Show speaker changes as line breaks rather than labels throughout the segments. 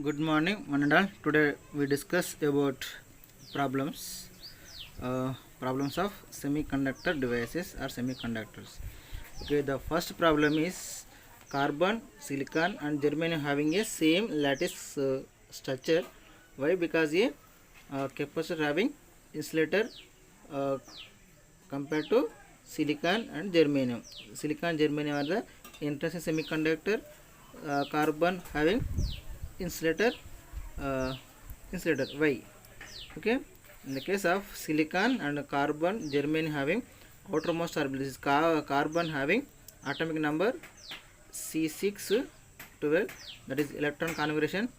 Good morning, one and all. Today we discuss about problems, problems of semiconductor devices or semiconductors. Okay, the first problem is carbon, silicon, and germanium having a same lattice structure. Why? Because a capacitor having insulator uh, compared to silicon and germanium. Silicon and germanium are the intrinsic semiconductor. Carbon having insulator uh, insulator. Why? Okay, in the case of silicon and carbon, germanium having outermost orbital. This is carbon having atomic number C612, that is electron configuration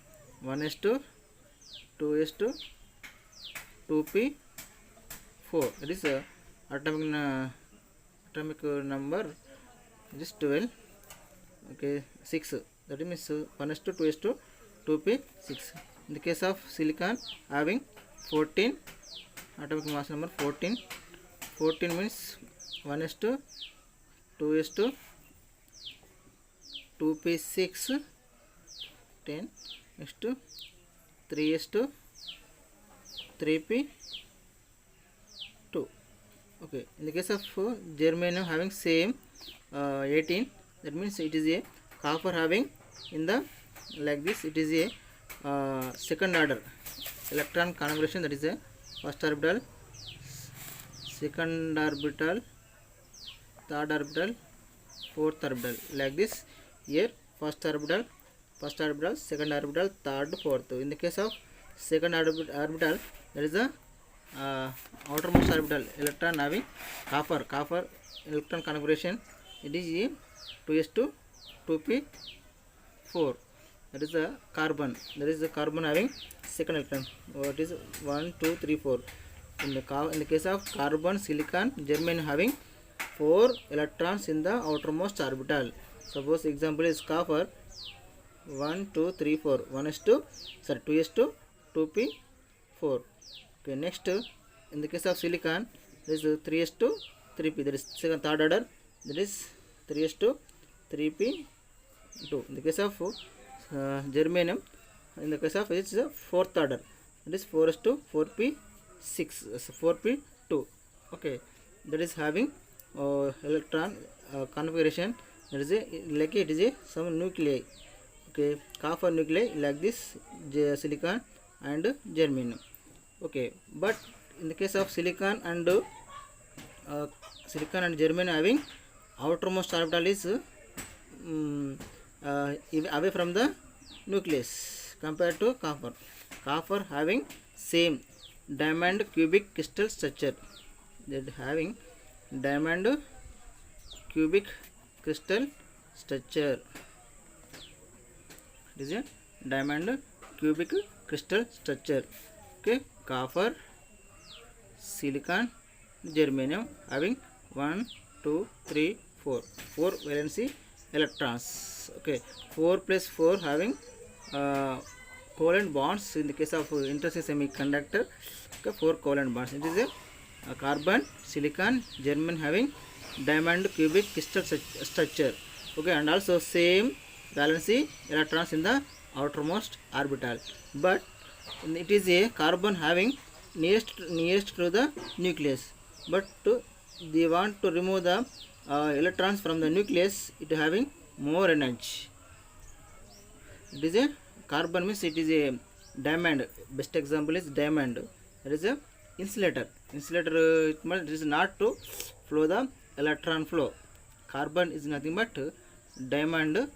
1s2 2s2 2p4. That is atomic number is 12. Okay, 6, that means 1s2 2s2 2p6. In the case of silicon having 14, atomic mass number 14. 14 means 1s2 2s2 2p6 10. Next 3s2 3p2. Okay, in the case of germanium having same 18, that means it is a copper having in the like this, it is a second order electron configuration, that is a first orbital, second orbital, third orbital, fourth orbital, like this. Here first orbital, second orbital, third, fourth. In the case of second orbital, there is a outermost orbital electron having copper electron configuration. It is a 2s2 2p4. That is the carbon. That is the carbon having second electron. What is 1 2 3 4? In the case of carbon, silicon, germanium having 4 electrons in the outermost orbital. Suppose example is copper 1 2 3 4 2s2 2p4. Okay, next in the case of silicon, there is 3s2 3p, that is third order, that is 3s2 3p2. In the case of germanium, in the case of it is fourth order, that is 4s2 4p6 4p2. Okay, that is having electron configuration, that is like it is a some nuclei. Okay, copper nuclei like this, silicon and germanium. Okay, but in the case of silicon and germanium having outermost orbital is away from the nucleus compared to copper. Copper having same diamond cubic crystal structure. That having diamond cubic crystal structure. This is a diamond cubic crystal structure. Okay, copper, silicon, germanium having 1 2 3 4 valency electrons. Okay, 4 plus 4 having covalent bonds. In the case of intrinsic semiconductor, okay, 4 covalent bonds. It is a carbon, silicon, germanium having diamond cubic crystal structure. Okay, and also same valency electrons in the outermost orbital, but it is a carbon having nearest to the nucleus, but they want to remove the electrons from the nucleus. It having more energy. It is a carbon means it is a diamond. Best example is diamond. That is a insulator. It is not to flow the electron flow. Carbon is nothing but diamond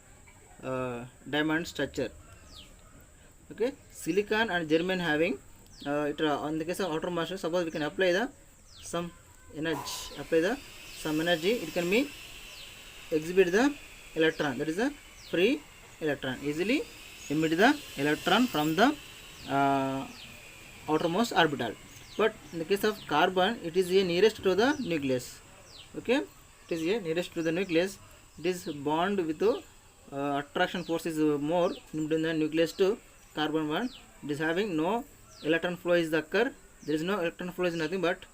structure. Okay, silicon and germanium having it on the case of outermost. Suppose we can apply the some energy, it can be exhibit the electron, that is a free electron, easily emit the electron from the outermost orbital. But in the case of carbon, it is a nearest to the nucleus. Okay, it is a nearest to the nucleus. It is bond with attraction force is more between the nucleus to carbon one. It is having no electron flow is the occur. There is no electron flow is nothing but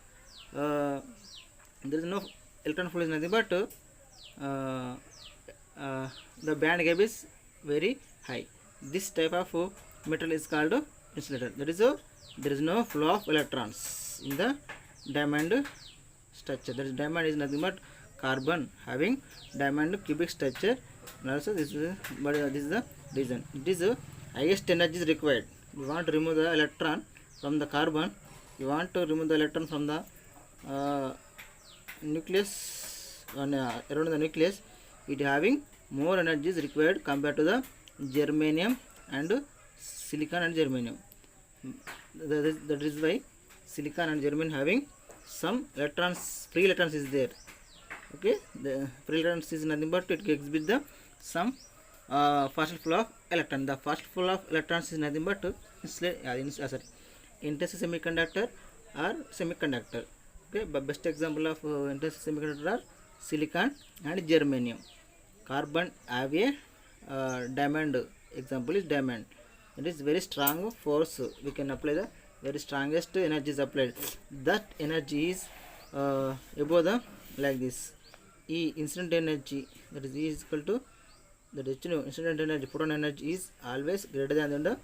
the band gap is very high. This type of metal is called insulator. That is there is no flow of electrons in the diamond structure. That is, diamond is nothing but carbon having diamond cubic structure. And also this is the reason. It is highest energy is required. You want to remove the electron from the carbon. You want to remove the electron from the nucleus around the nucleus. It having more energy is required compared to the germanium and silicon and germanium. That is why silicon and germanium having some electrons, free electrons is there. Okay, the free electrons is nothing but it exhibits the some fast flow of electron. The fast flow of electrons is nothing but intensive semiconductor or semiconductor. Okay, but best example of intensive semiconductor are silicon and germanium. Carbon have a diamond. Example is diamond. It is very strong force. We can apply the very strongest energy is applied. That energy is above the like this. E incident energy, that is E is equal to that is incident energy, photon energy is always greater than the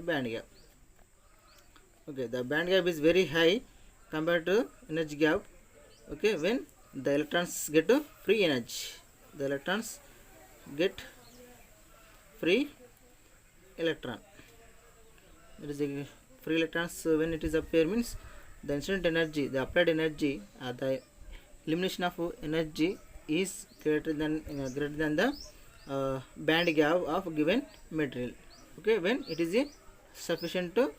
band gap. Okay, the band gap is very high compared to energy gap. Okay, when the electrons get free energy, the electrons get free electron. That is a free electrons when it is appear means the incident energy, the applied energy, the elimination of energy is greater than the band gap of given material. Okay, when it is sufficient to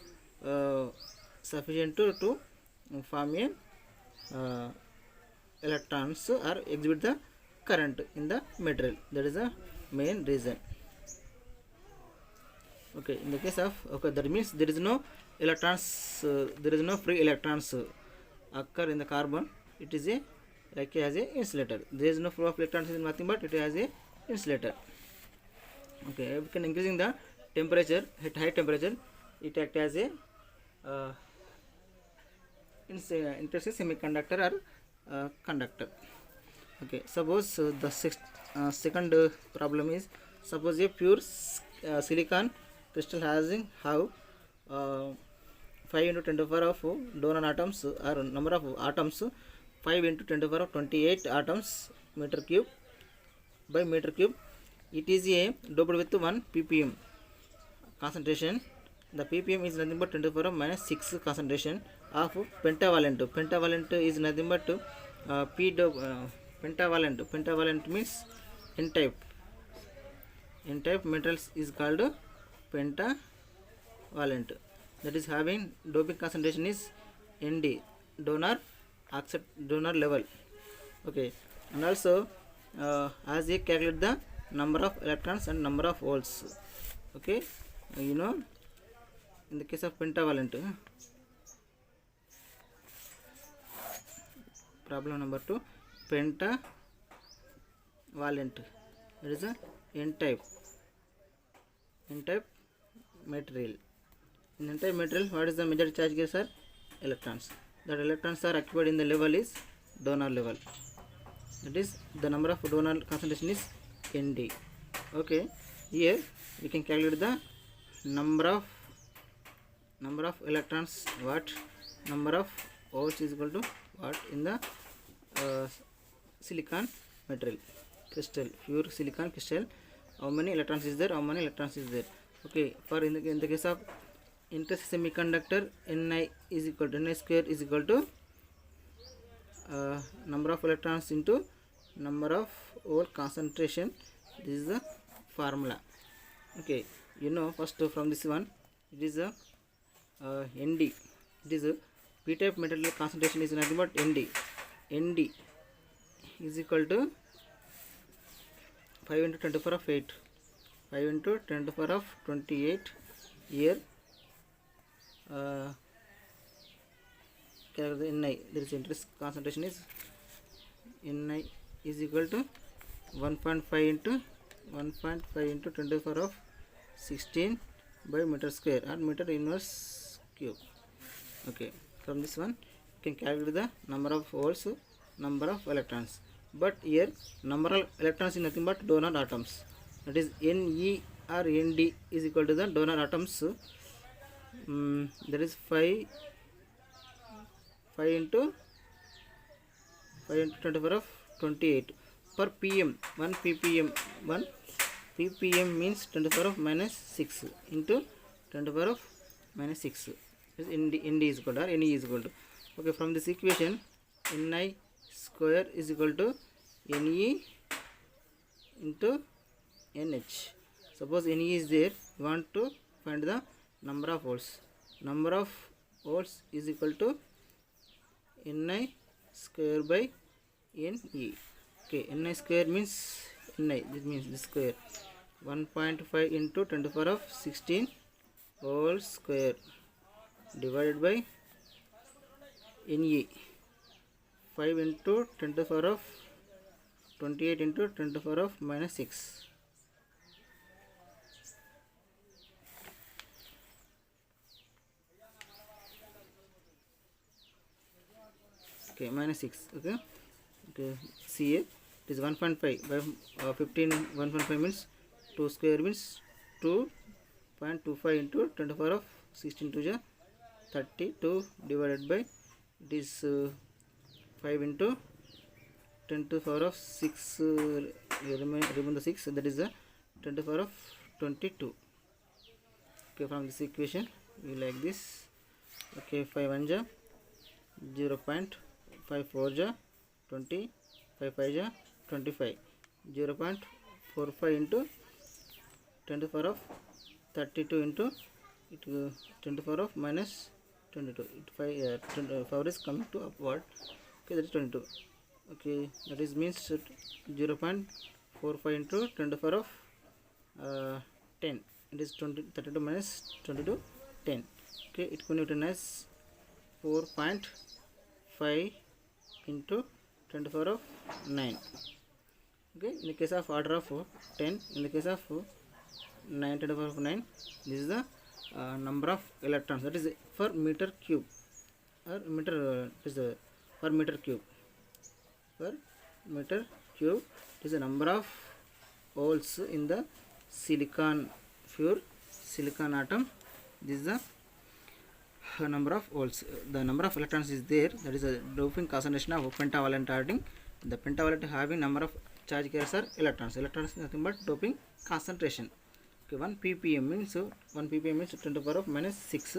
form a electrons or exhibit the current in the material. That is the main reason. Okay, in the case of that means there is no electrons, there is no free electrons occur in the carbon. It is a like as a insulator. There is no flow of electrons, is nothing but it has a insulator. Okay, we can increasing the temperature at high temperature, it act as a intensive semiconductor or conductor. Okay, suppose the second problem is, suppose a pure silicon crystal have 5 into 10 to the power of donor atoms or number of atoms 5 into 10 to the power of 28 atoms meter cube by meter cube. It is a doped with 1 ppm concentration. The ppm is nothing but 10 to the power of minus 6 concentration of pentavalent. Pentavalent is nothing but pentavalent. Pentavalent means n type. N type metals is called pentavalent. That is having doping concentration is Nd, donor level. Okay, and also as you calculate the number of electrons and number of volts. Okay, you know, in the case of pentavalent, problem number 2, pentavalent, that is a n type material. In n type material, what is the major charge here, sir? Electrons. That electrons are occupied in the level is donor level. That is the number of donor concentration is Nd. Okay, here we can calculate the number of electrons, what number of volts is equal to what in the silicon material crystal, pure silicon crystal. How many electrons is there? How many electrons is there? Okay, for in the case of intensive semiconductor, Ni is equal to Ni square is equal to number of electrons into number of volt concentration. This is the formula. Okay, you know, first from this one, it is a Nd. It is a p type material concentration is nothing but Nd. Nd is equal to 5 into 10 to the power of 8. 5 into 10 to the power of 28 here. Ni, there is interest concentration is Ni is equal to 1.5 into 10 to the power of 16 by meter square or meter inverse cube. Okay, from this one you can calculate the number of volts, number of electrons. But here number of electrons is nothing but donor atoms. That is Ne or Nd is equal to the donor atoms. That is 5 into 10 to the power of 28 per pm. 1 ppm means 10 to the power of minus 6 into 10 to the power of minus 6 is Nd is equal to, or Ne is equal to. Okay, from this equation, Ni square is equal to Ne into Nh. Suppose Ne is there, we want to find the number of volts. Number of volts is equal to Ni square by Ne. Okay, Ni square means Ni, this means this square. 1.5 into 10 to the power of 16 whole square divided by Ne. 5 into 10 to the power of 28 into 10 to the power of minus 6. Okay, minus 6. Okay, see here, it is 1.5 by 15. 1.5 means 2 square means 2.25 into 10 to the power of 16 to the 32 divided by, it is 5 into 10 to the power of 6, remove the 6, that is the 10 to the power of 22. Okay, from this equation we like this. Okay, 5 1 ja 0.54 ja 20, 5 5 ja 25, 0.45 into 10 to the power of 32 into it 10 to the power of minus 22. It 5 power is coming to upward. Okay, that is 22. Okay, that is means 0.45 into 10 to the power of 10. It is 32 minus 22, 10. Okay, it can be written as 4.5 into 10 to the power of 9. Okay, in the case of order of 10, in the case of 9 to the power of 9, this is the number of electrons, that is for meter cube, or meter per meter cube. Per meter cube, it is the number of holes in the silicon, pure silicon atom. This is the number of holes. The number of electrons is there, that is a doping concentration of pentavalent adding. The pentavalent having number of charge carriers are electrons. Electrons is nothing but doping concentration. Okay, 1 ppm means 1 ppm means 10 to the power of minus 6.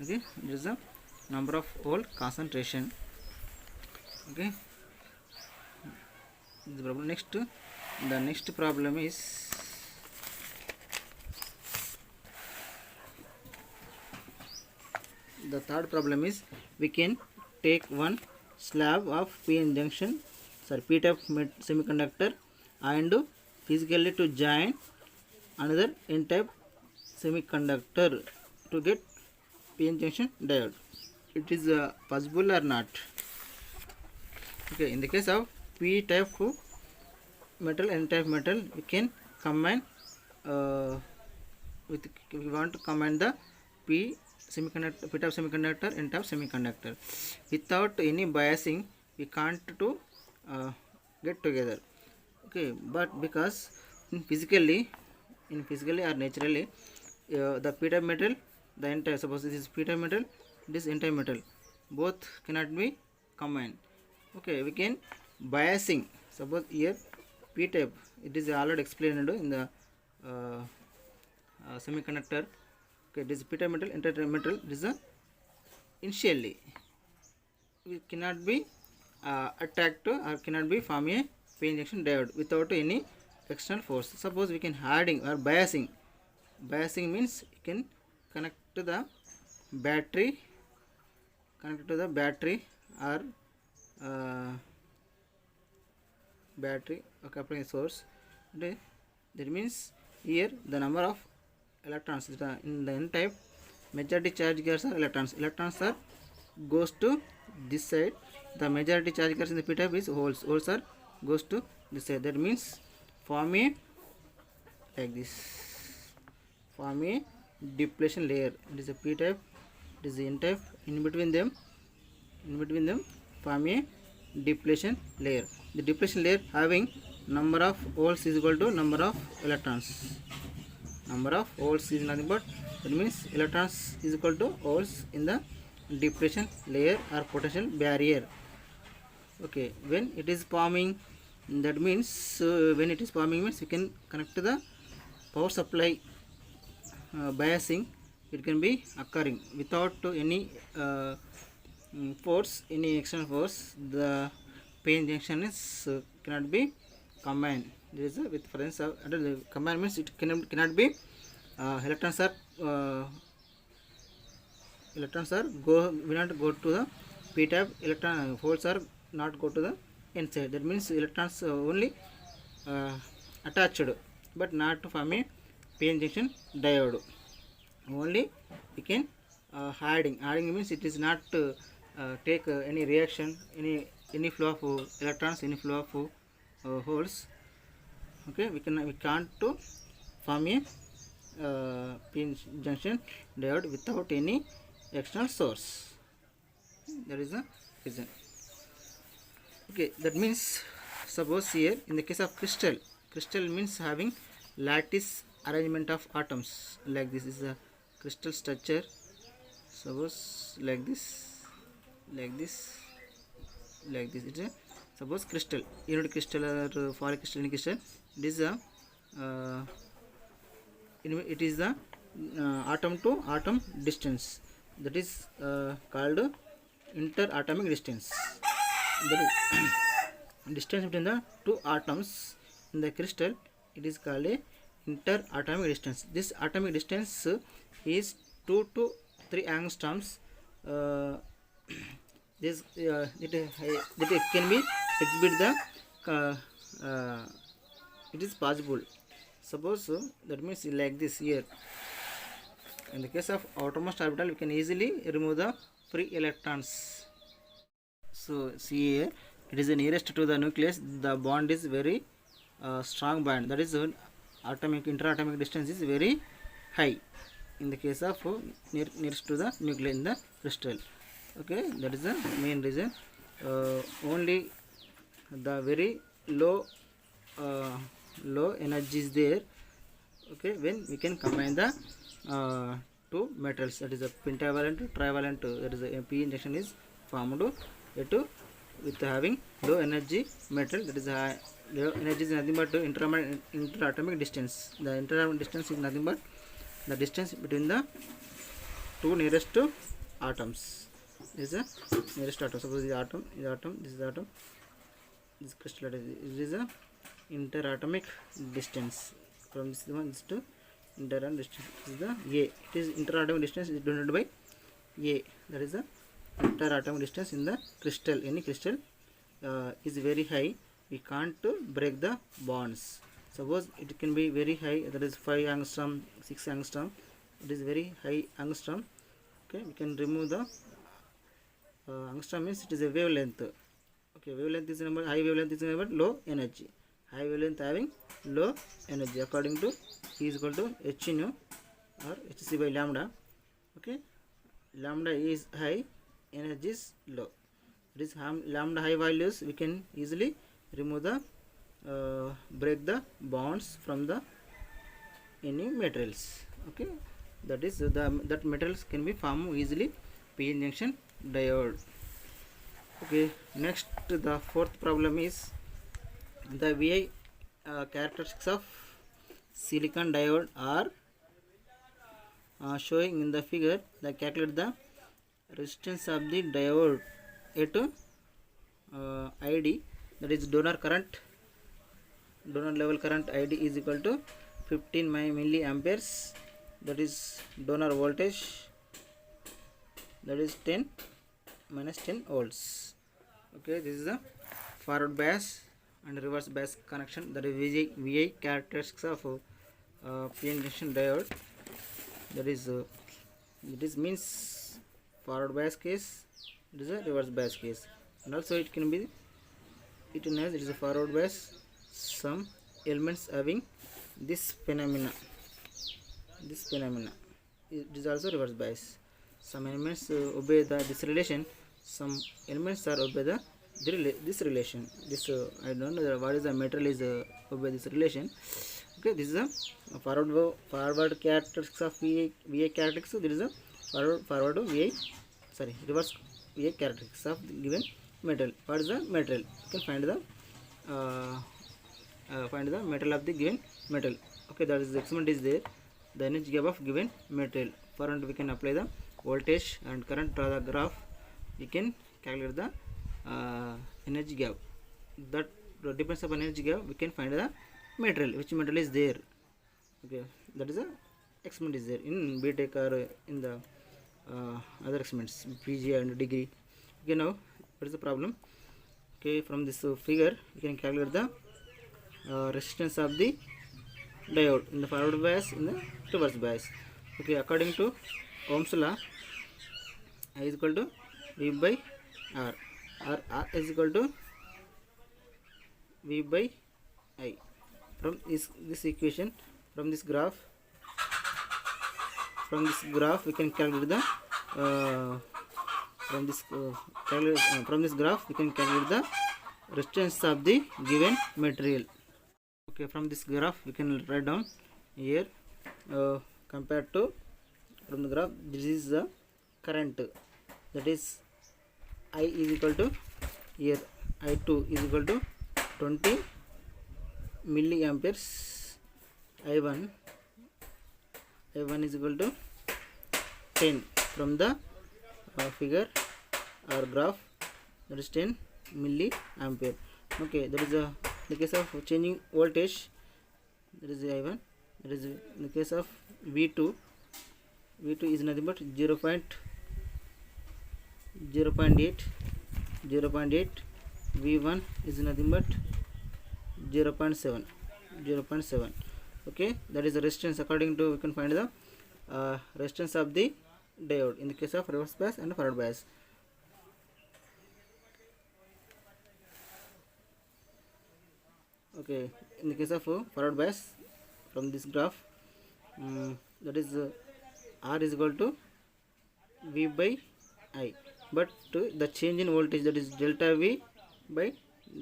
Okay, this is the number of hole concentration. Okay, the problem next, the next problem is the third problem is, we can take one slab of p-n junction, p-type semiconductor, and physically to join another n-type semiconductor to get p-n junction diode. It is possible or not? Okay, in the case of p-type metal, n-type metal, we can combine we want to combine the p-type semiconductor, n-type semiconductor. Without any biasing, we can't to get together. Okay, but because in physically or naturally, the p-type metal, the n-type, suppose this is p-type metal, this n-type metal, both cannot be combined. Okay, we can biasing. Suppose here p-type, it is already explained in the semiconductor. Okay, this p-type metal, n-type metal, this is initially we cannot be attacked or cannot be form a p-n junction diode without any external force. Suppose we can adding or biasing. Biasing means you can connect to the battery, or battery, okay, applying source. Okay, that means here the number of electrons in the n-type, majority charge carriers are electrons. Electrons are goes to this side. The majority charge carriers in the p-type is holes. Holes are goes to this side. That means form a like this, form a depletion layer. It is a p-type, it is the n-type. In between them form a depletion layer. The depletion layer having number of holes is equal to number of electrons. number of holes is nothing but, that means electrons is equal to holes in the depletion layer or potential barrier. Okay, when it is forming, that means when it is forming means you can connect to the power supply biasing. It can be occurring without any force, any external force. The p-n junction is cannot be combined. There is a with difference of under the combined means it cannot be electrons are will not go to the p type. Electron holes are not go to the inside. That means electrons only attached but not to form a p-n junction diode. Only we can hiding means it is not take any reaction, any flow of electrons, any flow of holes. Okay, we can't to form a p-n junction diode without any external source. That is the reason. Okay, that means suppose here in the case of crystal means having lattice arrangement of atoms. Like this is a crystal structure. Suppose like this, it's a suppose crystal, unit crystal or polycrystalline crystal. It is a it is the atom to atom distance, that is called interatomic distance. That is distance between the two atoms in the crystal, it is called a interatomic distance. This atomic distance is 2 to 3 angstroms. This it can be exhibit the it is possible. Suppose that means like this here. In the case of outermost orbital, we can easily remove the free electrons. So see here, it is the nearest to the nucleus. The bond is very strong bond. That is interatomic distance is very high in the case of nearest to the nucleus in the crystal. Okay, that is the main reason. Only the very low energy is there. Okay, when we can combine the two metals, that is a pentavalent, trivalent, that is a p-n junction is formed with having low energy metal. That is high low energy is nothing but interatomic distance. The interatomic distance is nothing but the distance between the two nearest atoms. This is the nearest atom. Suppose this atom, this is the atom, this crystal. This is a interatomic distance from this one to interatomic distance. This is the A. It is interatomic distance is denoted by A. That is the interatomic distance in the crystal. Any crystal is very high. We can't break the bonds. Suppose it can be very high. That is 5 angstrom, 6 angstrom. It is very high angstrom. Okay, we can remove the angstrom means it is a wavelength. Okay, wavelength is number, high wavelength is number, low energy. High wavelength having low energy according to E is equal to h nu or hc by lambda. Okay, lambda is high, energy is low. It is lambda high values, we can easily remove the break the bonds from the any materials. Okay, that is that materials can be formed easily p-n junction diode. Okay, next the fourth problem is the VI characteristics of silicon diode are showing in the figure. The calculate the resistance of the diode at ID, that is donor level current ID is equal to 15 milliamperes. That is donor voltage, that is 10 minus 10 volts. Okay, this is the forward bias and reverse bias connection. That is VI characteristics of p-n junction diode. That is it is means forward bias case, it is a reverse bias case, and also it can be it is a forward bias. Some elements having this phenomena, it is also reverse bias. Some elements obey this relation, some elements are obey this relation. This I don't know what is the material is obey this relation. Okay, this is a forward characteristics of VA characteristics. There is a forward VA, sorry, reverse VA characteristics of the given metal. What is the metal? You can find the metal of the given metal. Okay, that is the experiment is there. The energy gap of given metal. For and we can apply the voltage and current, draw the graph. We can calculate the energy gap. That depends upon energy gap. We can find the material, which material is there. Okay, that is a experiment is there in BTech or in the other experiments, PG and degree. Okay, now what is the problem? Okay, from this figure we can calculate the resistance of the diode in the forward bias, in the reverse bias. Okay, according to Ohm's law, I is equal to V by R, or R is equal to V by I. From this equation, from this graph we can calculate the from this graph we can calculate the resistance of the given material. Okay, from this graph we can write down here, compared to from the graph, this is the current, that is I is equal to here I2 is equal to 20 milliamperes. I1 is equal to 10 from the figure or graph, that is 10 milliampere. Okay, that is in the case of changing voltage, that is I1. That is in the case of V2 is nothing but 0.8 V1 is nothing but 0.7. Okay, that is the resistance. According to, we can find the resistance of the diode in the case of reverse bias and forward bias. Okay, in the case of forward bias, from this graph, that is R is equal to V by I, but the change in voltage, that is delta V by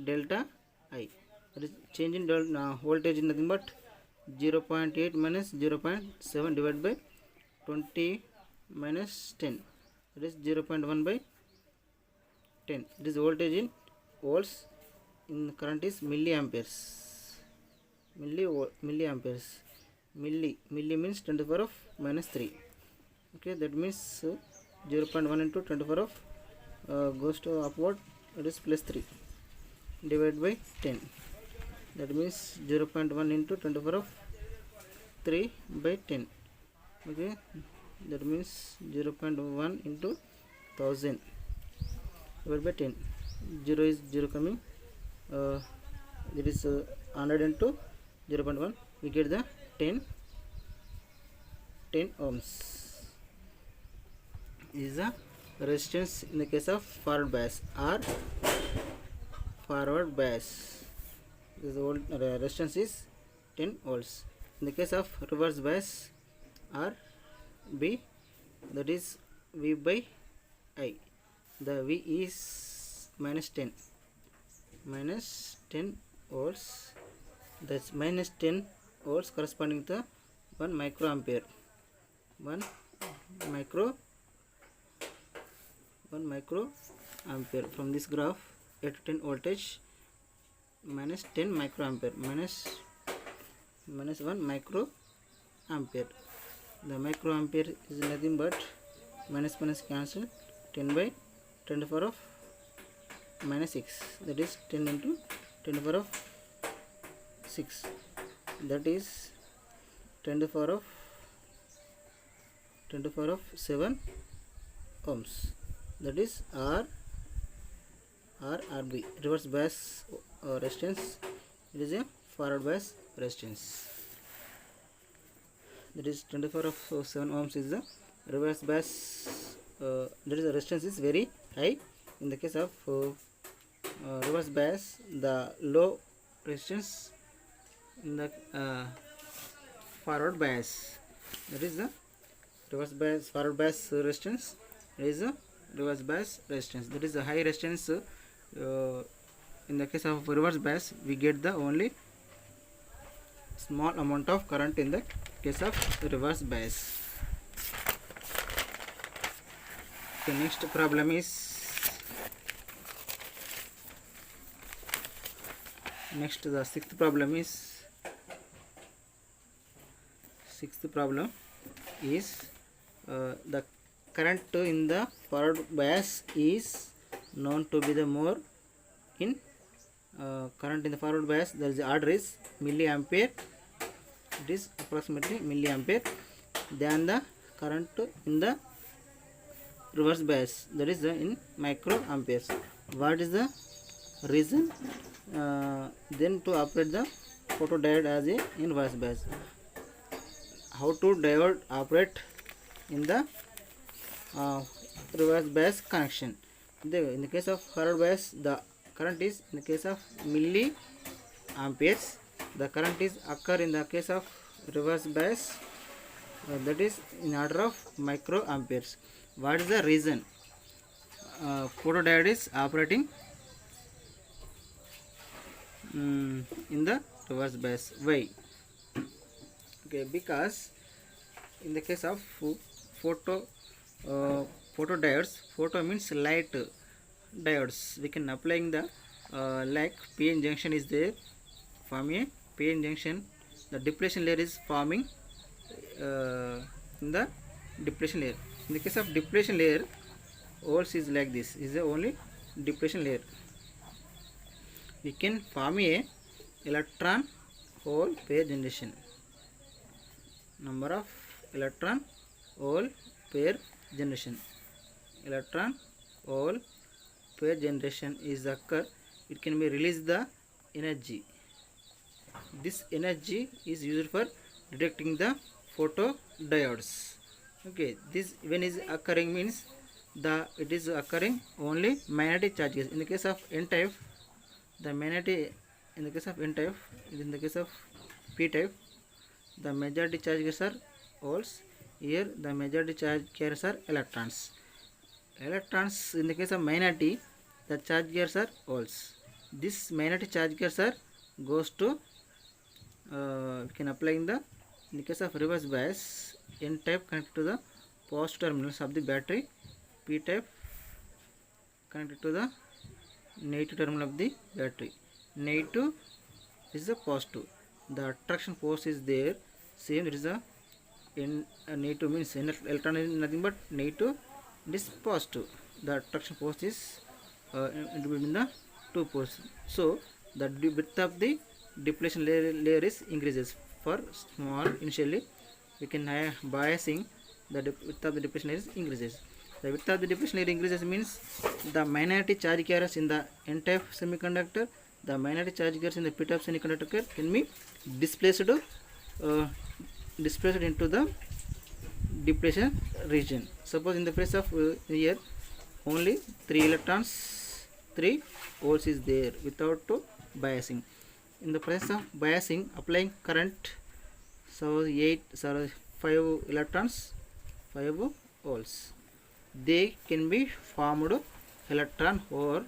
delta I, that is change in voltage is nothing but 0.8 minus 0.7 divided by 20 minus 10, that is 0.1 by 10. It is voltage in volts, in current is milliamperes. Milliamperes. Milli means 10 to the power of minus 3. Okay, that means 0.1 into 10 to the power of goes to upward, it is plus 3 divided by 10. That means 0.1 into 10 to the power of 3 by 10. Okay, that means 0.1 into 1000 divided by 10. 0 is 0 coming. It is 100 into 0.1. We get the 10 ohms. Is the resistance in the case of forward bias or forward bias. This resistance is 10 volts. In the case of reverse bias or B, that is V by I. The V is minus 10 volts. That's minus 10 volts corresponding to 1 microampere. 1 microampere. From this graph, 8 to 10 voltage minus 10 microampere minus 1 microampere. The microampere is nothing but minus cancel, 10 by 10 to the power of minus 6, that is 10 into 10 to the power of 6, that is 10 to the power of 7 ohms. That is RB, reverse bias resistance. It is a forward bias resistance. That is 10 to the power of 7 ohms is the reverse bias. That is the resistance is very high. In the case of reverse bias, the low resistance in the forward bias. That is the reverse bias. Forward bias resistance is a reverse bias resistance. That is the high resistance. In the case of reverse bias, we get the only small amount of current in the case of reverse bias. The next problem is the sixth problem is the current in the forward bias is known to be the more in current in the forward bias, there is the order is milliampere. It is approximately milliampere than the current in the reverse bias, that is in microamperes. What is the reason then to operate the photodiode as a inverse bias? How to diode operate in the reverse bias connection? In the case of forward bias, the current is in the case of milliamperes. The current is occur in the case of reverse bias, that is in order of microamperes. What is the reason photodiode is operating in the reverse bias? Why? Okay, because in the case of photodiodes, photo means light diodes. We can applying the like PN junction is there, form a PN junction. The depletion layer is forming in the depletion layer. In the case of depletion layer, holes is like this, is the only depletion layer. We can form a electron hole pair generation. Number of electron hole pair generation. Electron hole pair generation is occur. It can be release the energy. This energy is used for detecting the photodiodes. Okay, this when is occurring means it is occurring only magnetic charges. In the case of N type, the magnetic, in the case of N type, in the case of P type, the majority charges are holes. Here the majority charge carriers are electrons. Electrons, in the case of magnetic, the charge carriers are holes. This magnetic charge carriers are goes to we can apply in the case of reverse bias. N type connected to the positive terminals of the battery, P type connected to the negative terminal of the battery. Negative is the positive. The attraction force is there, same. There is a negative means electron is nothing but negative, this positive. The attraction force is in between the two poles. So the width of the depletion layer is increases. For small initially, we can biasing the width of the depletion layer is increases. The width of the depletion layer increases means the magnetic charge carriers in the N type semiconductor, the magnetic charge carriers in the P type semiconductor can be displaced into the depletion region. Suppose in the place of here only 3 volts is there without biasing. In the presence of biasing, applying current, so 5 electrons, 5 volts. They can be formed electron, or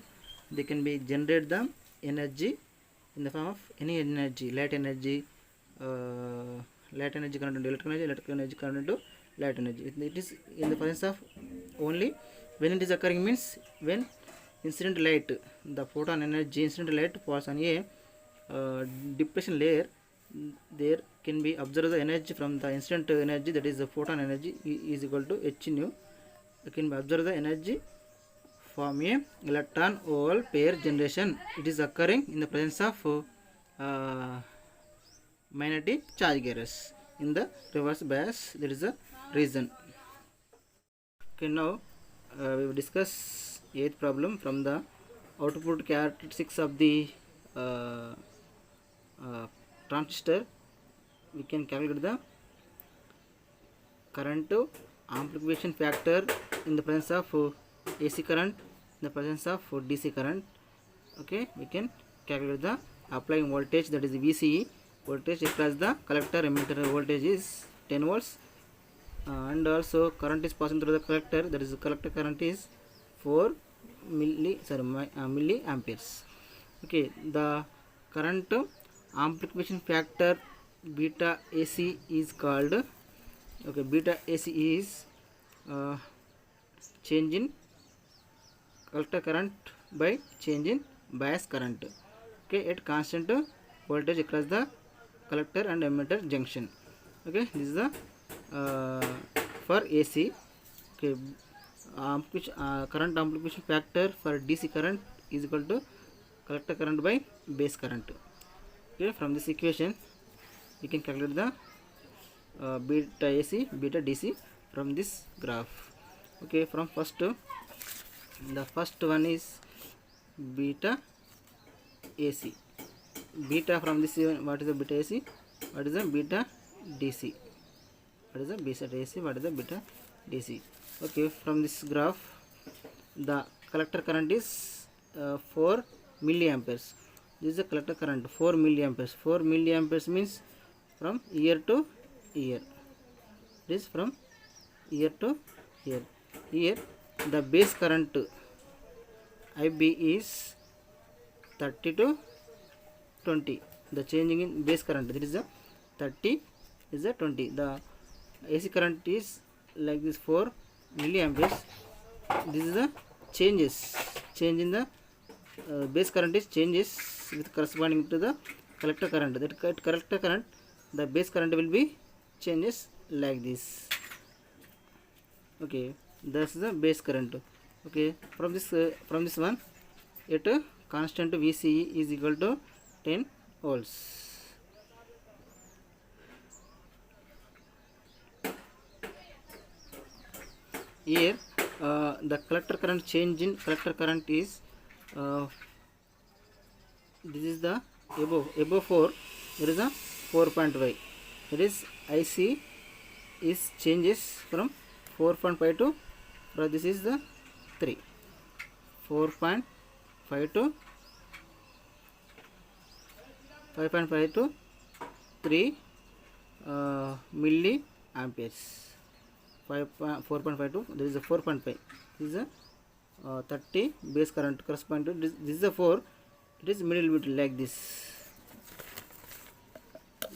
they can be generate the energy in the form of any energy, light energy current into electric energy current into light energy. It is in the presence of only when it is occurring means when incident light, the photon energy incident light falls on a depletion layer, there can be observed the energy from the incident energy, that is the photon energy is equal to h nu. You can observe the energy from a electron hole pair generation. It is occurring in the presence of magnetic charge carriers in the reverse bias. There is a reason. Okay, now we will discuss 8th problem from the output characteristics of the transistor. We can calculate the current amplification factor in the presence of AC current, in the presence of DC current. Okay, we can calculate the applying voltage, that is VCE voltage across the collector emitter voltage is 10 volts, and also current is passing through the collector, that is the collector current is 4 milliamperes. Okay, the current amplification factor beta AC is called, okay, beta AC is change in collector current by change in bias current, okay, at constant voltage across the collector and emitter junction. Okay, this is the for AC. Okay, current amplification factor for DC current is equal to collector current by base current. Okay, from this equation you can calculate the beta AC, beta DC from this graph. Okay, from the first one is beta AC. Beta from this, what is the beta AC? What is the beta DC? What is the beta AC? What is the beta DC? Okay, from this graph, the collector current is 4 milliamperes. This is the collector current 4 milliamperes. 4 milliamperes means from year to year. This is from year to year. Here the base current IB is 30 to 20. The changing in base current, that is the 30, is the 20. The AC current is like this 4 milliamperes. This is the changes. Change in the base current is changes with corresponding to the collector current. That collector current, the base current will be changes like this. Okay, that's the base current. Okay, from this one, at constant VCE is equal to 10 volts. Here the collector current, change in collector current is this is the above 4, there is a 4.5. That is IC is changes from 4.5 to, this is the 3, 4.5 to 5.5 to 3 milliamperes. 4.5 to, there is a 4.5. This is a 30 base current corresponding to this. This is a 4. It is middle bit like this.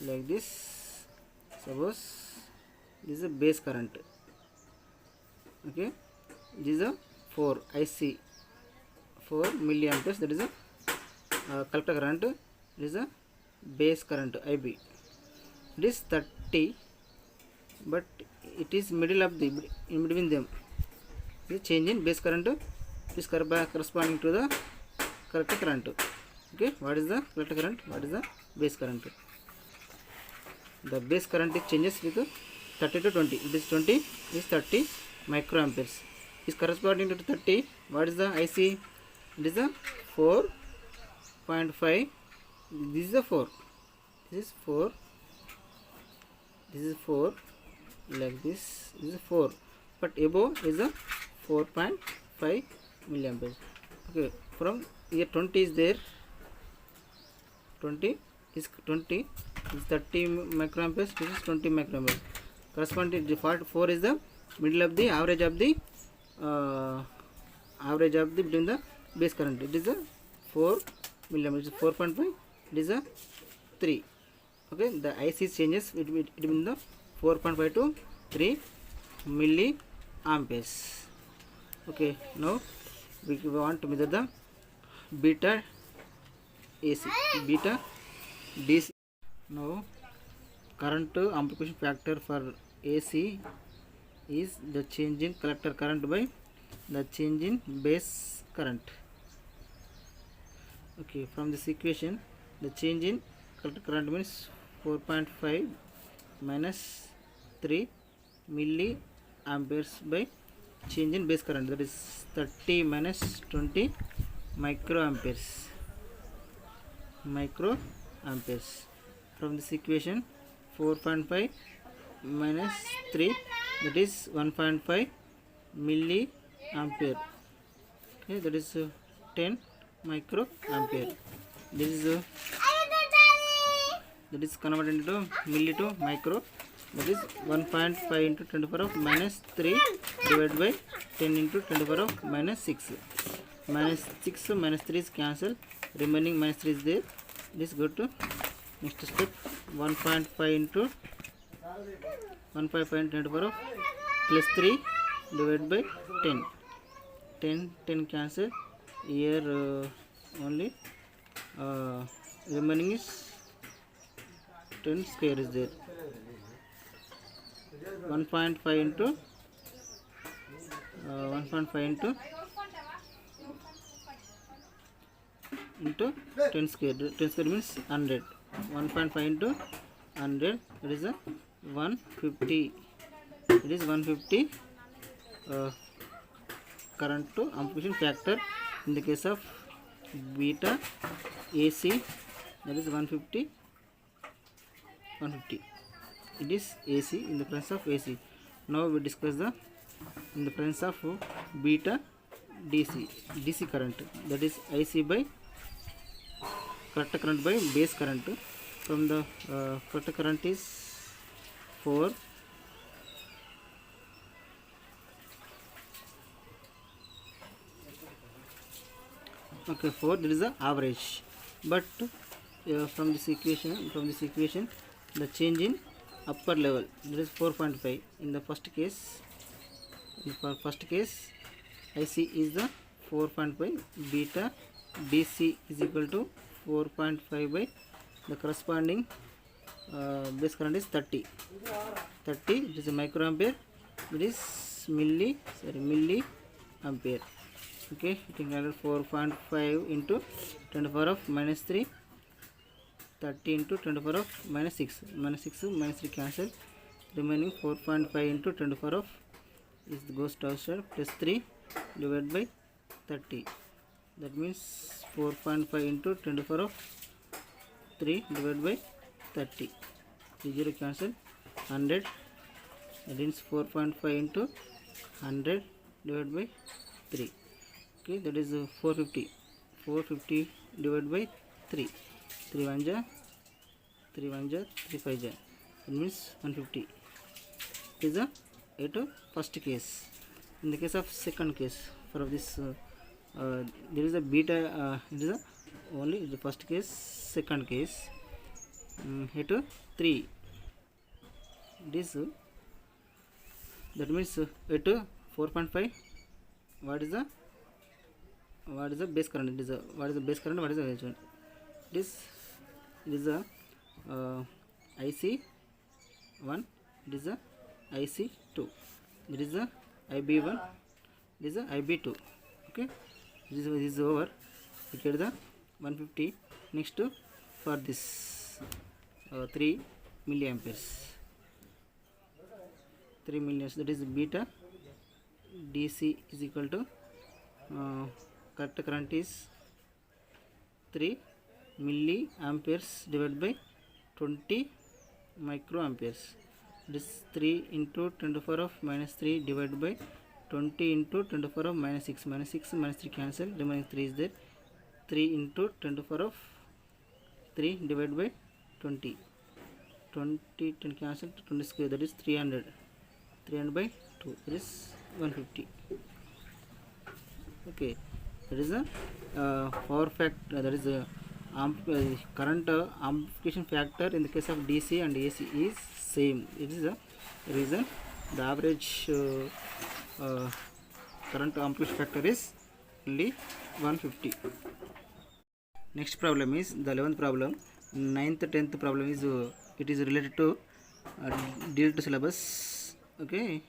Like this. Suppose this is a base current. Okay. This is a 4 IC. 4 milliamperes. That is a collector current. This is a base current IB. It is 30, but it is middle of the, in between them. The change in base current is corresponding to the collector current. Okay, what is the collector current? What is the base current? The base current is changes with 30 to 20. It is 20, is 30 microamperes. Is corresponding to 30. What is the IC? It is a 4.5. This is a 4. This is 4. This is 4. Like this. This is 4. But above is a 4.5 milliamperes. Okay. From here 20 is there. 20 is 30 microamperes. This is 20 microamperes. Corresponding default 4 is the middle of the average of the between the base current. It is a 4 milliamperes. 4.5. It is a 3. Okay. The IC changes between the 4.5 to 3 milliamperes. Okay. Now we want to measure the beta AC, beta DC. Now current amplification factor for AC is the change in collector current by the change in base current. Okay, from this equation, the change in collector current means 4.5 minus 3 milliamperes by change in base current, that is 30 minus 20 microamperes. From this equation, 4.5 minus 3, that is 1.5 milliampere. Okay, that is 10 microampere. This is that is converted into milli to micro. That is 1.5 into 10 to the power of minus 3 divided by 10 into 10 to the power of minus 6. Minus 6 minus 3 is cancelled. Remaining minus 3 is there. Let's go to next step. 1.5 into 1.5 10 to the power of plus 3 divided by 10. 10 cancel here, only remaining is 10 square is there. 1.5 into 1.5 into 10 square. 10 square means 100. 1.5 into 100, it is a 150. It is 150 current to amplification factor in the case of beta AC, that is 150. It is AC in the presence of AC. Now we discuss the in the presence of beta DC current, that is IC by collector current by base current. From the collector current is 4. Okay, 4, that is the average. But from this equation the change in upper level, that is 4.5. In the first case IC is the 4.5, beta DC is equal to 4.5 by the corresponding base current is 30. It is a microampere, it is milli ampere. Okay, you can calculate 4.5 into 10 to the power of minus 3, 30 into 10 to the power of minus 6, minus 3 cancel, remaining 4.5 into 10 to the power of is goes to outside, plus 3 divided by 30. That means 4.5 into 10 to the power of 3 divided by 30. 0 cancel, 100. That means 4.5 into 100 divided by 3. Okay, that is 450. 450 divided by 3. 3 1 ja, 3 1 ja, 3 5 ja. That means 150. It is the first case. In the case of second case, for this there is a beta. It is only the first case. Second case, it 3. This that means it 4.5. What is the base current? It is what is the base current? What is the edge one? It is a IC 1. It is a IC 2. It is a IB 1. It is a IB 2. Okay, this is over. We get the 150. Next for this 3 milliamperes. 3 milliamperes, that is beta DC is equal to correct current is 3 milliamperes divided by 20 microamperes. This 3 into 10 to the power of minus 3 divided by 20 into 10 to the power of minus 6. Minus 3 cancel, remaining 3 is there. 3 into 10 to the power of 3 divided by 20. 10 cancel, 20 square, that is 300. 300 by 2, that is 150. Okay, that is a power factor, that is a current amplification factor in the case of DC and AC is same. It is the reason the average current amplification factor is only 150. Next problem is the 11th problem. 9th 10th problem is it is related to DLT syllabus. Okay,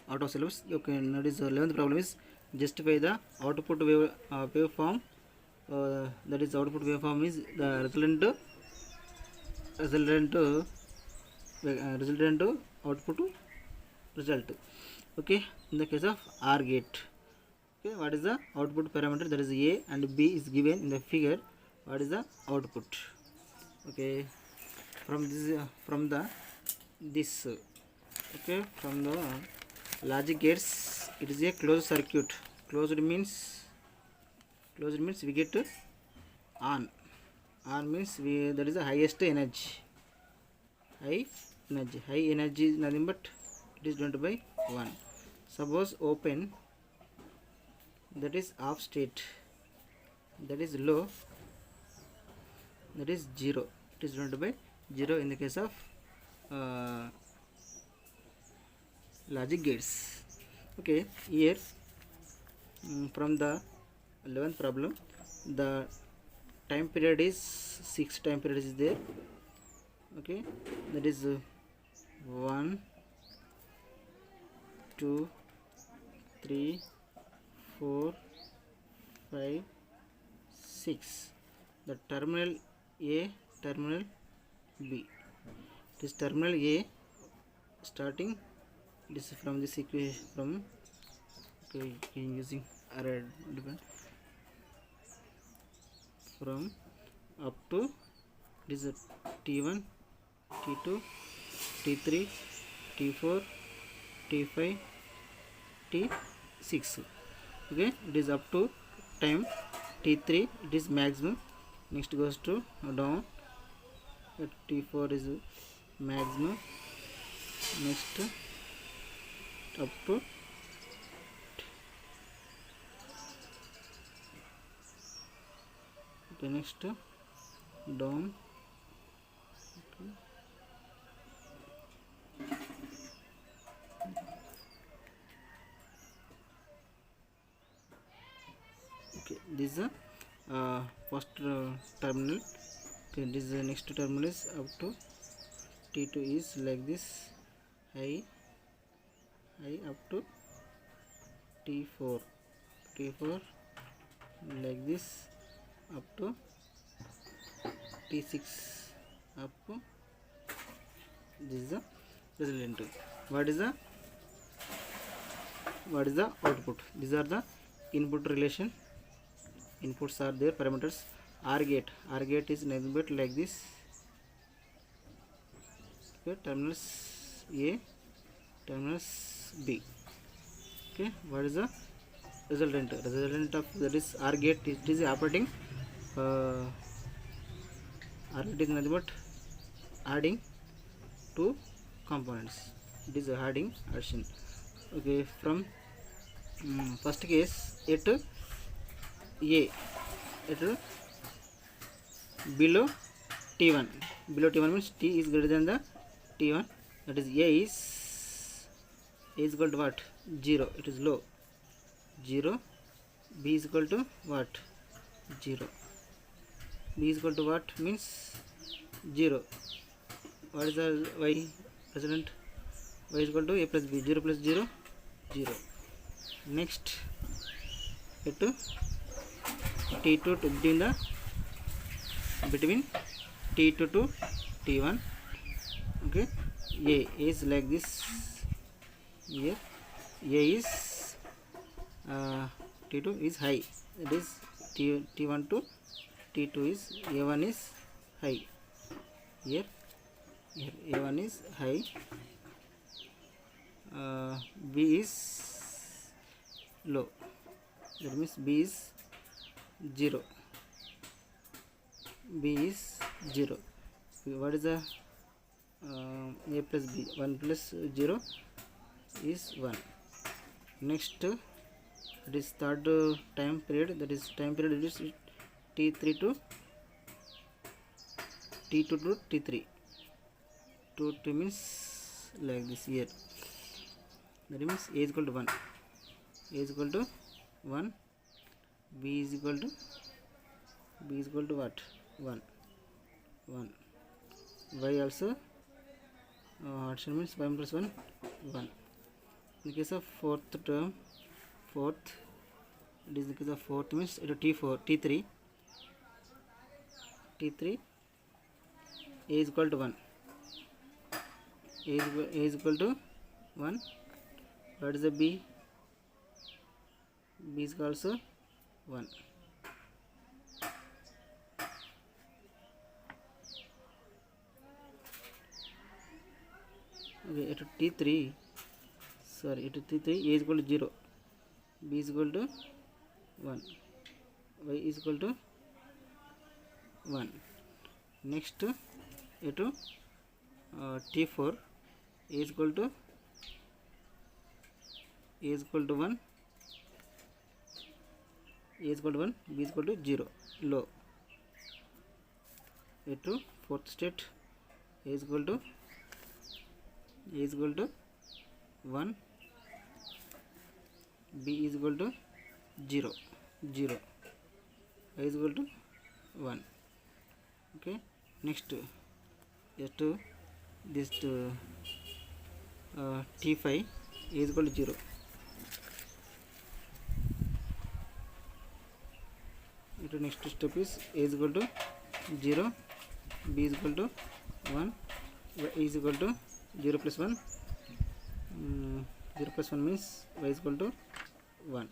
out of syllabus. Okay, now this 11th problem is justify the output waveform. That is output waveform is the resultant output result. Okay, in the case of OR gate. Okay, what is the output parameter? That is A and B is given in the figure. What is the output? Okay, from this okay, from the logic gates, it is a closed circuit. Closed means we get on means that is the highest energy. High energy is nothing but it is divided by 1. Suppose open, that is off state, that is low, that is 0. It is divided by 0 in the case of uh, logic gates. Okay, here from the 11th problem, the time period is 6 time periods is there. Okay, that is 1 2 3 4 5 6. The terminal A, terminal B. This terminal A starting this from this equation from using array different from up to this is T1, T2, T3, T4, T5, T6. Okay, it is up to time T3, it is maximum. Next goes to down, T4 is maximum. Next up to okay, next down. Okay, this is the first terminal. Okay, this is the next terminal is up to T2 is like this, high up to T4 like this up to T6 up to this is the resultant. What is the output? These are the input relation. Inputs are there, parameters. R gate is nothing but like this. Okay, terminals A, terminals B. Okay, what is the resultant? Resultant of that is R gate. It is operating. R gate is nothing but adding two components. It is addition. Okay, from first case it A, it below T1. Below T1 means T is greater than the T1. That is A is equal to what? 0. It is low. 0. B is equal to what? 0. B is equal to what means 0. What is the Y resultant? Y is equal to A plus B. 0 plus 0, 0. Next, it T2 between T2 to T1. Okay, A is like this. Here, A is T2 is high. It is T1 to T2 is A1 is high. Here A1 is high. B is low. That means B is 0. B is 0. What is the A plus B? 1 plus 0 is 1. Next, it is third time period. That is time period is T3 to T2 to T3. 2 means like this here. That means A is equal to 1. A is equal to 1. B is equal to what? 1. Y also addition means 1 plus 1, 1. In the case of fourth term, it is the case of fourth means it is T3. A is equal to 1. A is equal to 1. What is the B? B is also 1. Okay, at T3, at T3, A is equal to 0, B is equal to 1, Y is equal to 1. Next, at T4, A is equal to 1, A is equal to 1, B is equal to 0, low. At fourth state, A is equal to 1, B is equal to 0, 0, A is equal to 1. Okay, next just to this T5 A is equal to 0. Next step is A is equal to 0, B is equal to 1, Y is equal to 0 plus 1. 0 plus 1 means Y is equal to 1.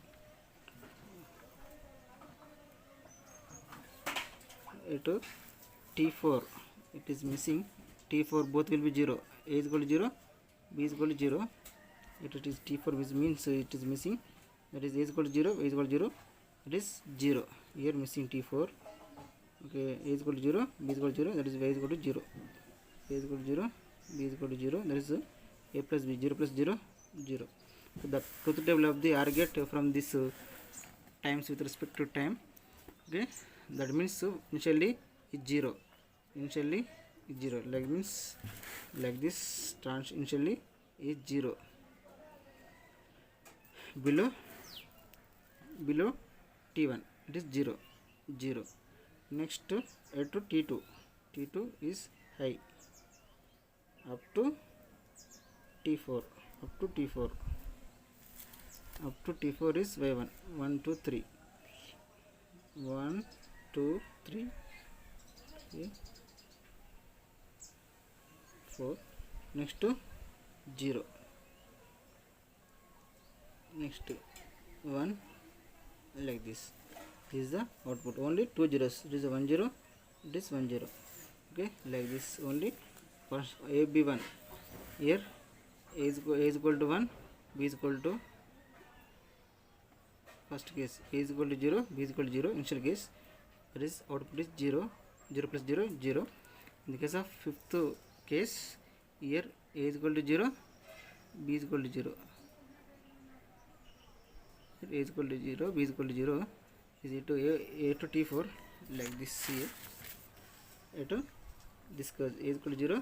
To T4 it is missing. T4 both will be 0. A is equal to 0, B is equal to 0. It is T4 which means it is missing. That is A is equal to 0, A is equal to 0. It is 0. Here missing T4. Okay, A is equal to 0, B is equal to 0. That is Y is equal to 0. A is equal to 0, B is equal to 0. That is A plus B. 0 plus 0, 0. So the truth table of the OR gate from this times with respect to time. Okay, that means initially is 0. Initially is 0. Like means like this. Initially is 0. Below T1 it is 0, 0. Next to T2. T2 is high up to T4. Up to T4 is Y1. 1, 2, 3. 1, 2, 3. Okay. 4. Next to 0. Next to 1. Like this. This is the output. Only 2 zeros. It is a 1 0. It is 1 0. Okay. Like this only. First A B 1. Here A is equal to 1. B is equal to first case. A is equal to 0. B is equal to 0. Initial case. That is output is 0. 0 plus 0 0. In the case of fifth case, here A is equal to 0. B is equal to 0. A is equal to 0, B is equal to 0 is equal to A to T4 like this here. A to this case A is equal to 0,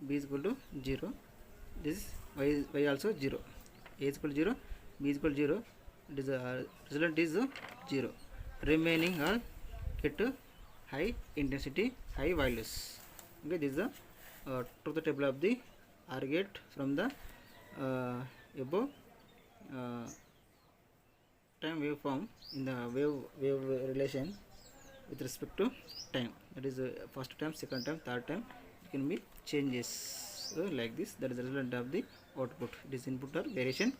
B is equal to 0. This Y also 0. A is equal to 0, B is equal to 0. It is result is 0. Remaining all get high intensity, high values. Okay, this is the truth table of the OR gate from the above time waveform in the wave relation with respect to time. That is first time, second time, third time. It can be changes like this. That is the result of the output. It is input or variation.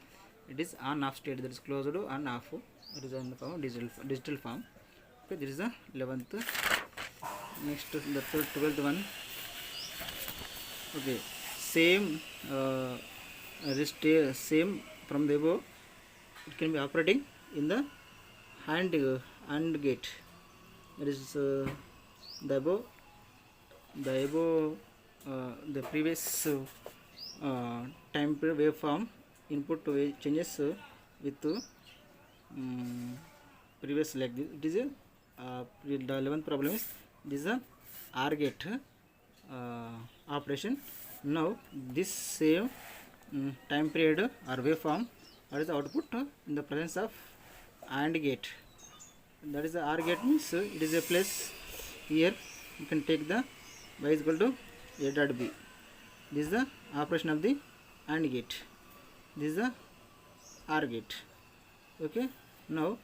It is on off state. That is closed on off. It is in the form digital form. Okay, this is the 11th. Next the 12th one. Okay, same same from the above. It can be operating in the AND gate. That is the above the previous time period waveform input to changes with previous like this. It is the 11th problem is this is a OR gate operation. Now this same time period or waveform, what is the output in the presence of AND gate. That is the OR gate means it is a place. Here you can take the Y is equal to A dot B. This is the operation of the AND gate. This is the OR gate. Okay, now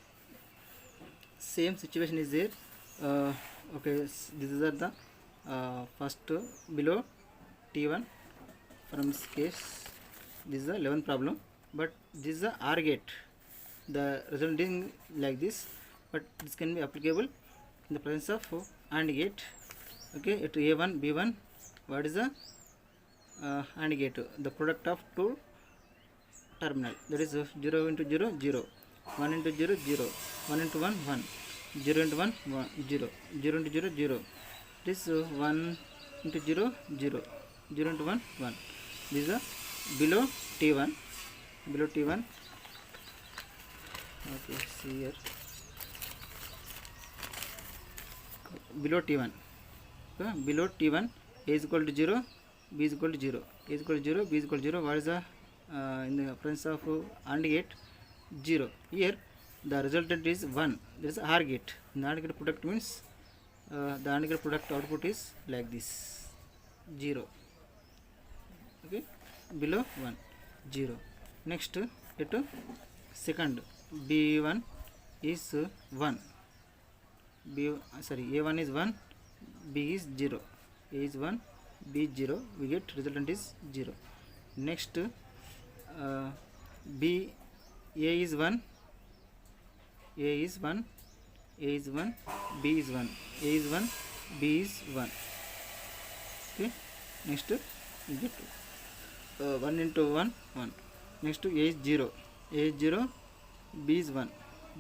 same situation is there. Okay, this is the first below T1 from this case. This is the 11th problem, but this is the OR gate. The result is like this, but this can be applicable in the presence of AND gate. Okay, it A1 B1. What is the AND gate? The product of two terminal. That is 0 into 0 0, 1 into 0 0, 1 into 1 1, 0 into 1 1 0, 0 into 0 0. This 1 into 0 0, 0 into 1 1. This is below T1. Below T1. Okay, see here. Below T1. Okay, below T1 A is equal to 0, B is equal to 0, A is equal to 0, B is equal to 0. What is the in the presence of AND gate? 0. Here the resultant is 1. There is OR gate. In the AND gate product means the AND gate product output is like this, 0. Okay, below 1, 0. Next, at second, B1 is 1. A1 is 1, B is 0. A is 1, B is 0. We get resultant is 0. Next, B, A is 1, A is 1, A is 1, B is 1, A is 1, B is 1. Okay. Next, we get 1 into 1, 1. Next, A is 0, A is 0, B is 1,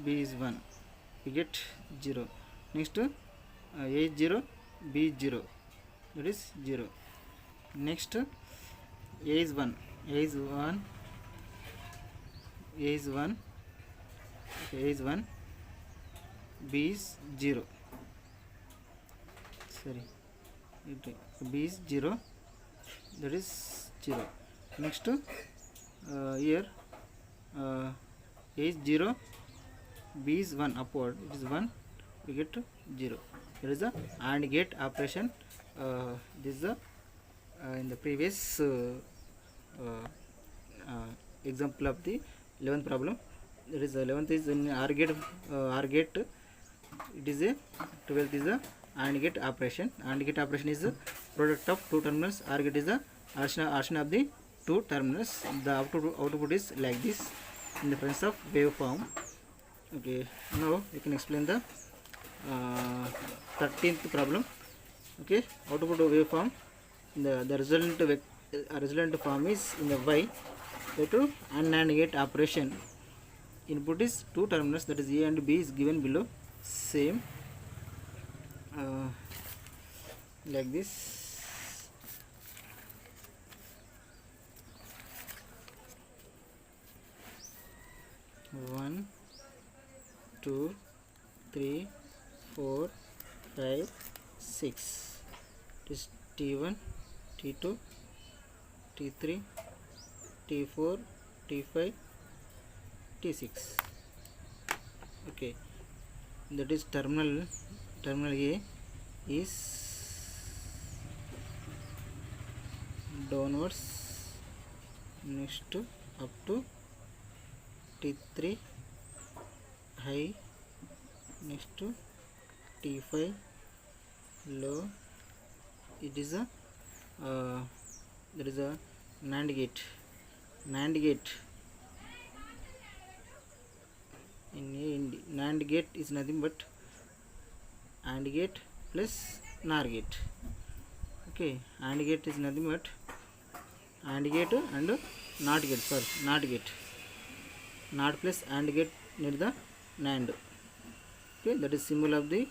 B is 1. We get 0. Next, A is 0, B is 0. That is 0. Next, A is 1, A is 1, A is 1, A is 1, B is 0. Sorry, B is 0. That is 0. Next, here A is 0, B is 1 upward. It is 1. We get 0. There is the AND gate operation. This is the in the previous example of the 11th problem. There is 11th is in OR gate. OR gate. It is a 12th is the AND gate operation. AND gate operation is the product of two terminals. OR gate is the addition of the two terminals. The output is like this in the presence of waveform. Okay, now you can explain the 13th problem. Okay, output waveform. The resultant form is in the Y. To AND gate operation. Input is two terminals, that is A and B is given below. Same like this. One, 2, 3, 4, 5, 6. It is T1, T2, T3, T4, T5, T6. Okay, that is terminal A is downwards. Next up to T3 high. Next to T5 low. It is a there is a NAND gate. NAND gate in NAND gate is nothing but AND gate plus NOR gate. Okay, AND gate is nothing but AND gate and NOT gate. Sorry, NOT gate. NOT plus AND gate near the NAND. Okay, that is symbol of the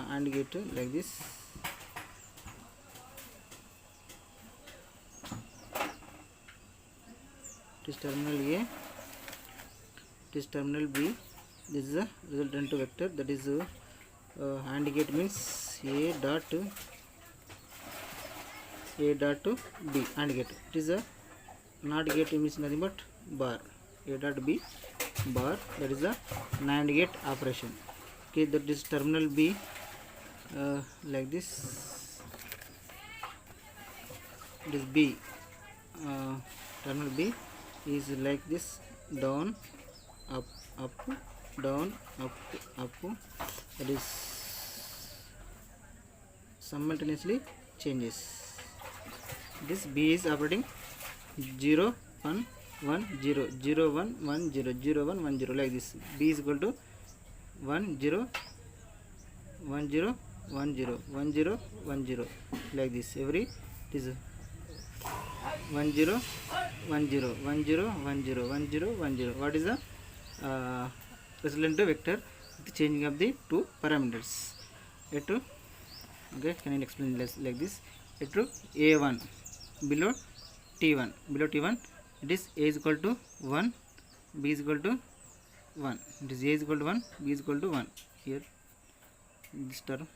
AND gate like this. It is terminal A. It is terminal B. This is the resultant vector. That is AND gate means A dot B. AND gate. It is a NOT gate means nothing but bar. A dot B bar. That is the NAND gate operation. Okay, that is terminal B like this. It is B. Terminal B is like this, down, up, down, up. That is simultaneously changes. This B is operating 0, 1, 1, 0, 0, 1, 1, 0, 0, 1, 1, 0 like this. B is equal to 1, 0, 1, 0, 1, 0, 1, 0, 1, 0 like this. Every it is 1, 0, 1, 0, 1, 0, 1, 0, 1, 0, 1, 0. What is the resultant vector with the changing of the two parameters? Okay, can I explain this like this? A1 below T1. Below T1, it is A is equal to 1, B is equal to 1. It is A is equal to 1, B is equal to 1. Here, this term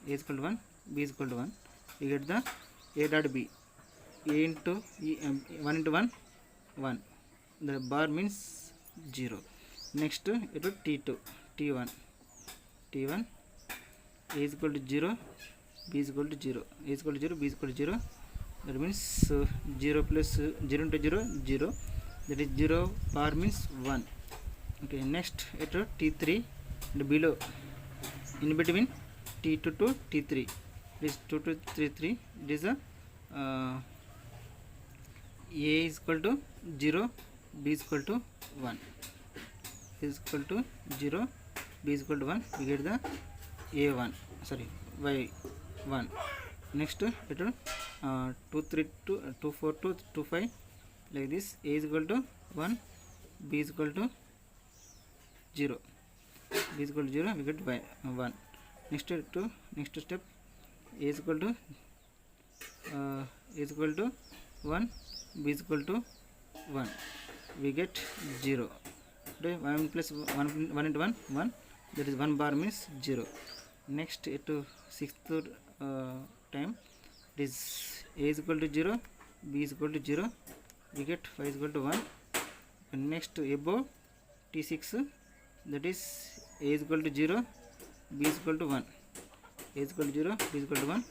A is equal to 1, B is equal to 1. we get the A dot B. A into E, 1 into 1 1, the bar means 0. Next it will T2 T1 T1 A is equal to 0, B is equal to 0, A is equal to 0, B is equal to 0. That means 0 plus 0 into 0 0, that is 0 bar means 1. Okay, next it will T3 and below in between T2 to T3, it is 2 to 3 3, it is a A is equal to 0, B is equal to 1, A is equal to 0, B is equal to 1, we get the A1, sorry, Y1. Next it will 2 3 2 2 4 2 2 5, like this. A is equal to 1, B is equal to 0, B is equal to 0, we get Y1. Next step, A is equal to 1, B is equal to 1, we get 0. Okay, 1 plus 1 into 1 1, that is 1 bar means 0. Next it to sixth time, it is A is equal to 0, B is equal to 0, we get Y is equal to 1. And next above T6, that is A is equal to 0, B is equal to 1, A is equal to 0, B is equal to 1,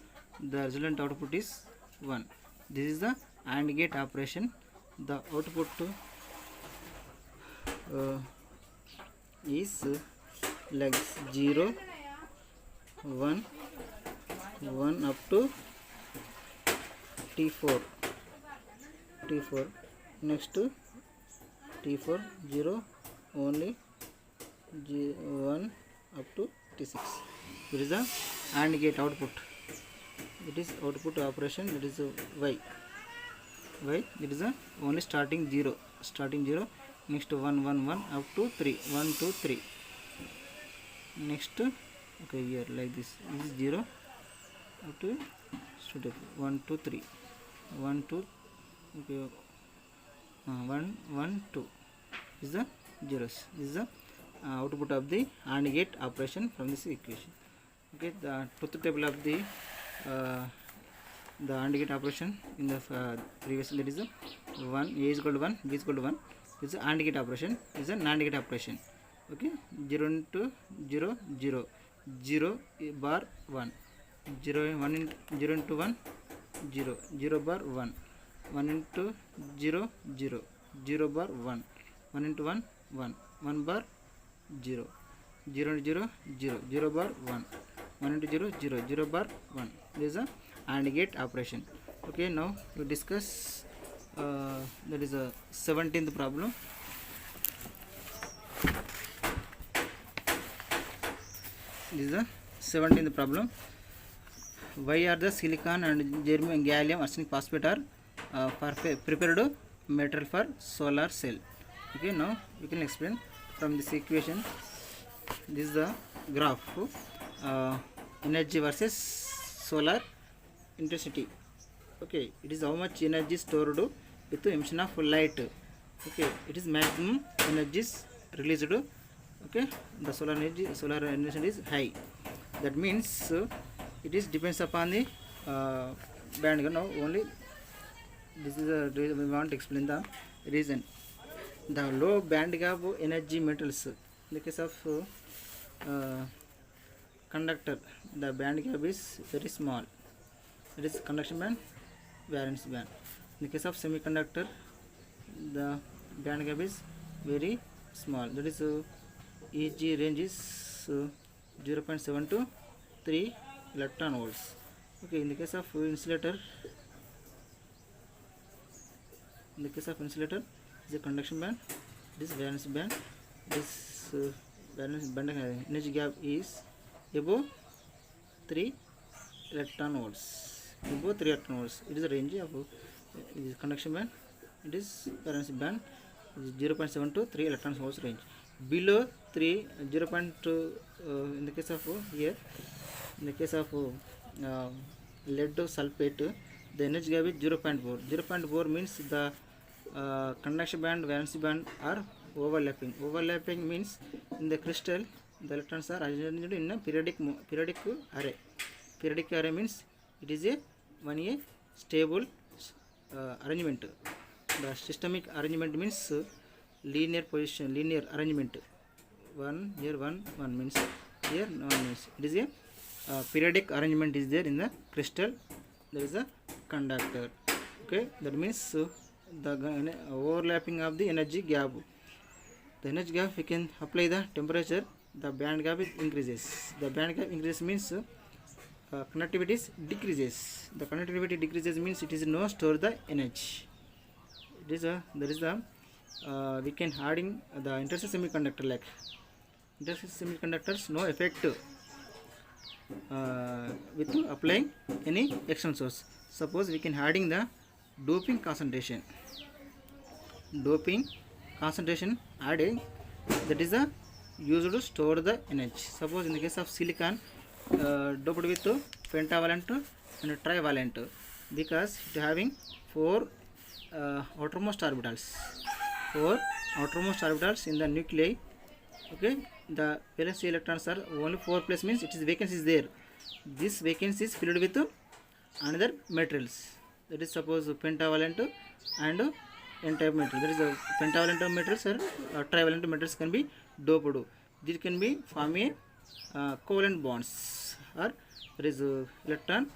the resultant output is 1. This is the AND gate operation. The output is like 0 1 1 up to T4. Next T4 0 only 1 up to T6. It is the AND gate output. It is output operation. It is Y. It is the only starting 0. Next 1 1 1 up to 3, 1 2 3. Next, okay, here like this. This is 0 up to 1 2 3, 1 2, okay, 1 1 2 is the zeros. This is the output of the AND gate operation from this equation. Okay, the truth table of the AND gate operation in the previous, that is the 1, A is equal to 1, B is equal to 1. This is the AND gate operation. This is a NAND gate operation. Okay, 0 into 0 0, 0 bar 1, 0 1 into 0 into 1 0, 0 bar 1, 1 into 0 0, 0 bar 1, 1 into 1 1, 1 bar 0, 0 into 0 0, 0 bar 1, 1 into 0 0, 0 bar 1. This is a AND gate operation. Okay, now we discuss that is a 17th problem. This is the 17th problem. Why are the silicon and germanium, gallium arsenic phosphate are prepared material for solar cell? Okay, now we can explain from this equation. This is the graph energy versus solar intensity. Okay, it is how much energy stored with the emission of light. Okay, it is maximum energy is released. Okay, the solar energy is high. That means it is depends upon the band. Now only this is the reason we want to explain the reason. The low band gap energy metals. In the case of conductor, the band gap is very small. It is conduction band, valence band. In the case of semiconductor, the band gap is very small. That is EG range is 0.7 to 3 electron volts. Okay, in the case of insulator, is a conduction band, this valence band. This valence band energy gap is above 3 electron volts. Above 3 electron volts. It is a range of conduction band. It is valence band. It is 0.7 to 3 electron volts range. Below 3, 0.2 in the case of here, in the case of lead sulfate, the energy gap is 0.4. 0.4 means the conduction band, valence band are overlapping. Overlapping means in the crystal the electrons are arranged in a periodic array. Periodic array means it is a stable arrangement. The systemic arrangement means linear position, linear arrangement. One here, one means here, one means it is a periodic arrangement is there in the crystal. There is a conductor. Okay, that means the overlapping of the energy gap. The energy gap, we can apply the temperature, the band gap increases. The band gap increases means conductivity decreases. The conductivity decreases means it is no store the energy. It is there is the we can adding the intersect semiconductor, like intersect semiconductors no effect with applying any external source. Suppose we can adding the doping concentration adding, that is the used to store the energy. Suppose in the case of silicon doped with pentavalent and trivalent, because it having four outermost orbitals in the nuclei. Okay, the valence electrons are only 4 plus, means it is vacancy is there. This vacancy is filled with another materials, that is suppose pentavalent and n-type metal. There is a pentavalent materials or trivalent materials can be doped. This can be form a covalent bonds, or there is electron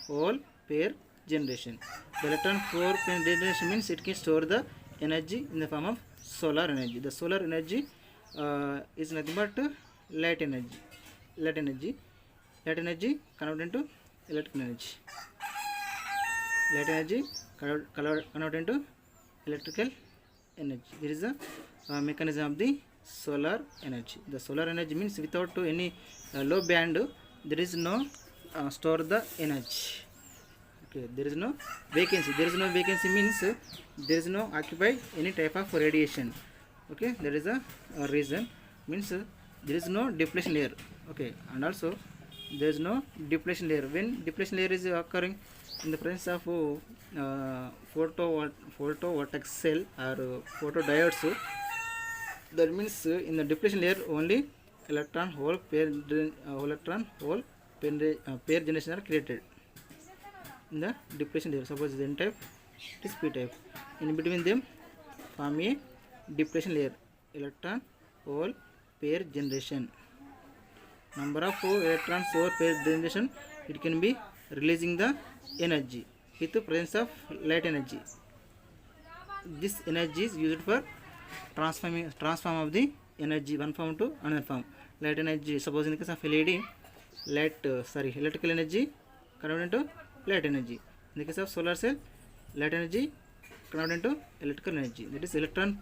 hole pair generation. The electron hole pair generation means it can store the energy in the form of solar energy. The solar energy is nothing but light energy converted into electrical energy. Light energy converted into electrical energy. There is a mechanism of the solar energy. The solar energy means without any low band, there is no store the energy. Okay, there is no vacancy. There is no vacancy means there is no occupy any type of radiation. Okay, there is a reason means there is no depletion layer. Okay, and also there is no depletion layer. When depletion layer is occurring in the presence of photovoltaic cell or photodiodes, that means in the depletion layer only electron hole pair generation are created in the depletion layer. Suppose N type, it is P type. In between them form a depletion layer, electron hole pair generation. Number of electrons hole pair generation, it can be releasing the energy with the presence of light energy. This energy is used for transform of the energy one form to another form. Light energy, suppose in the case of LED, electrical energy converted into light energy. In the case of solar cell, light energy converted into electrical energy. That is electron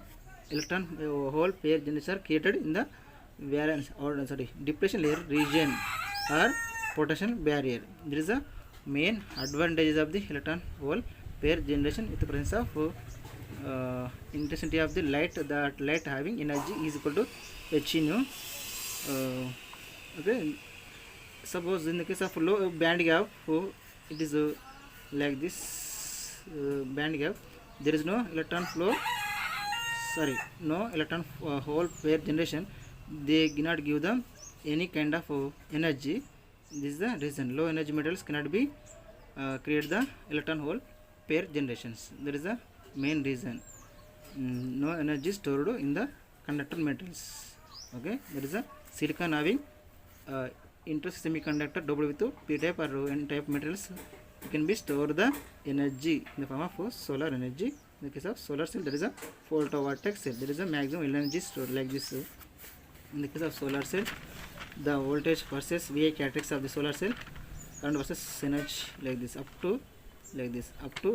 hole pair generation are created in the valence depletion layer region or potential barrier. There is a main advantages of the electron hole pair generation with the presence of intensity of the light. That light having energy is equal to h nu. Okay, suppose in the case of low band gap, it is like this band gap, there is no electron hole pair generation. They cannot give them any kind of energy. This is the reason low energy metals cannot be create the electron hole pair generations. There is the main reason. No energy stored in the conductor metals. Okay, there is a silicon having intersect semiconductor doped with P type or N type metals. You can be store the energy in the form of solar energy. In the case of solar cell, there is a photovoltaic cell. There is a maximum energy stored like this. In the case of solar cell, the voltage versus VI characteristics of the solar cell, current versus energy like this, up to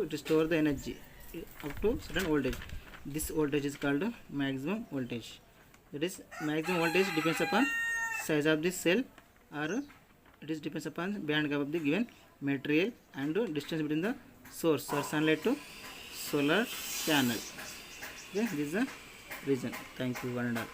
it store the energy up to certain voltage. This voltage is called maximum voltage. That is maximum voltage depends upon size of the cell, or it is depends upon band gap of the given material and distance between the source or sunlight to solar panel. Okay, this is the reason. Thank you one and all.